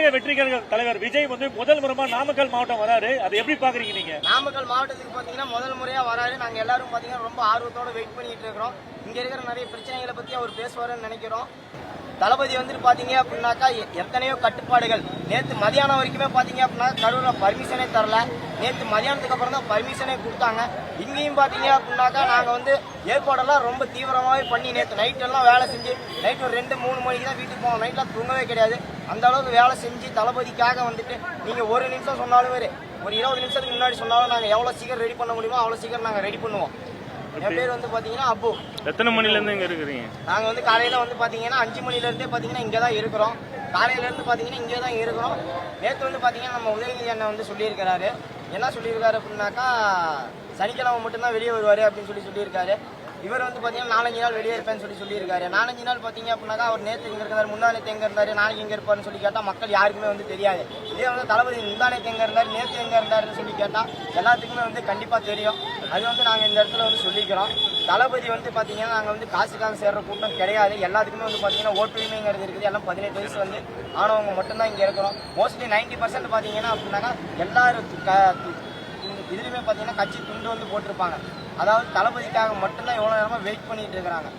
தமிழக வெற்றிகர தலைவர் விஜய் வந்து முதல் முறைமா நாமக்கல் மாவட்டம் வராரு. அதை எப்படி பாக்குறீங்க நீங்க? நாமக்கல் மாவட்டத்துக்கு பாத்தீங்கன்னா முதல் முறையா வராரு. நாங்க எல்லாரும் பாத்தீங்கன்னா ரொம்ப ஆர்வத்தோட வெயிட் பண்ணிட்டு இருக்கிறோம். இங்க இருக்கிற நிறைய பிரச்சனைகளை பத்தி அவர் பேசுவாருன்னு நினைக்கிறோம். தளபதி வந்துட்டு பாத்தீங்க அப்படின்னாக்கா எத்தனையோ கட்டுப்பாடுகள். நேற்று மதியானம் வரைக்குமே பாத்தீங்க அப்படின்னா கரூர்ல பர்மிஷனே தரல. நேற்று மதியானத்துக்கு அப்புறம் தான் பர்மிஷனே கொடுத்தாங்க. இங்கேயும் பாத்தீங்க அப்படின்னாக்கா நாங்க வந்து ஏற்பாடெல்லாம் ரொம்ப தீவிரமாவே பண்ணி நேற்று நைட் எல்லாம் வேலை செஞ்சு நைட் ஒரு 2-3 மணிக்கு தான் வீட்டுக்கு போனோம். நைட்லாம் தூங்கவே கிடையாது. அந்த அளவுக்கு வேலை செஞ்சு தளபதிக்காக வந்துட்டு நீங்க ஒரு நிமிஷம் சொன்னாலும் ஒரு 20 நிமிஷத்துக்கு முன்னாடி சொன்னாலும் நாங்க எவ்வளவு சீக்கிரம் ரெடி பண்ண முடியுமோ அவ்வளவு சீக்கிரம் நாங்க ரெடி பண்ணுவோம். என் பேர் வந்து பாத்தீங்கன்னா அப்பு. எத்தனை மணில இருந்து இங்க இருக்கிறீங்க? நாங்க வந்து காலையில வந்து பாத்தீங்கன்னா 5 மணில இருந்தே பாத்தீங்கன்னா இங்க தான் இருக்கிறோம். காலையில இருந்து பாத்தீங்கன்னா இங்கே தான் இருக்கிறோம். நேற்று வந்து பாத்தீங்கன்னா நம்ம உதயநிதி அண்ணன் வந்து சொல்லியிருக்கிறாரு. என்ன சொல்லியிருக்காரு அப்படின்னாக்கா சனிக்கிழமை மட்டும்தான் வெளியே வருவாரு அப்படின்னு சொல்லியிருக்காரு. இவர் வந்து பாத்தீங்கன்னா 4-5 நாள் வெளியே இருப்பேன்னு சொல்லியிருக்காரு. 4-5 நாள் பாத்தீங்க அப்படின்னாக்கா அவர் நேற்று எங்க இருந்தாரு, முந்தா நேற்று எங்க இருந்தாரு, நாளைக்கு எங்க இருப்பாருன்னு சொல்லி கேட்டா மக்கள் யாருக்குமே வந்து தெரியாது. இதே வந்து தளபதி முந்தா நேற்று எங்க இருந்தாரு, நேற்று எங்க இருந்தாருன்னு சொல்லி கேட்டா எல்லாத்துக்குமே வந்து கண்டிப்பா தெரியும். அது வந்து நாங்க இந்த இடத்துல வந்து சொல்லிக்கிறோம். தளபதி வந்து பாத்தீங்கன்னா நாங்க வந்து காசுக்காக சேர்ற கூட்டம் கிடையாது. எல்லாத்துக்குமே வந்து பாத்தீங்கன்னா ஓட்டுரிமைங்கிறது இருக்குது. எல்லாம் 18 வயசு வந்து ஆனவங்க மட்டும்தான் இங்க இருக்கிறோம். மோஸ்ட்லி 90% பாத்தீங்கன்னா அப்படின்னாக்கா எல்லாரும் இதுலயுமே பாத்தீங்கன்னா கட்சி துண்டு வந்து போட்டிருப்பாங்க. அதாவது தளபதிக்காக மட்டும்தான் எவ்வளவு நேரமா வெயிட் பண்ணிட்டு இருக்கிறாங்க.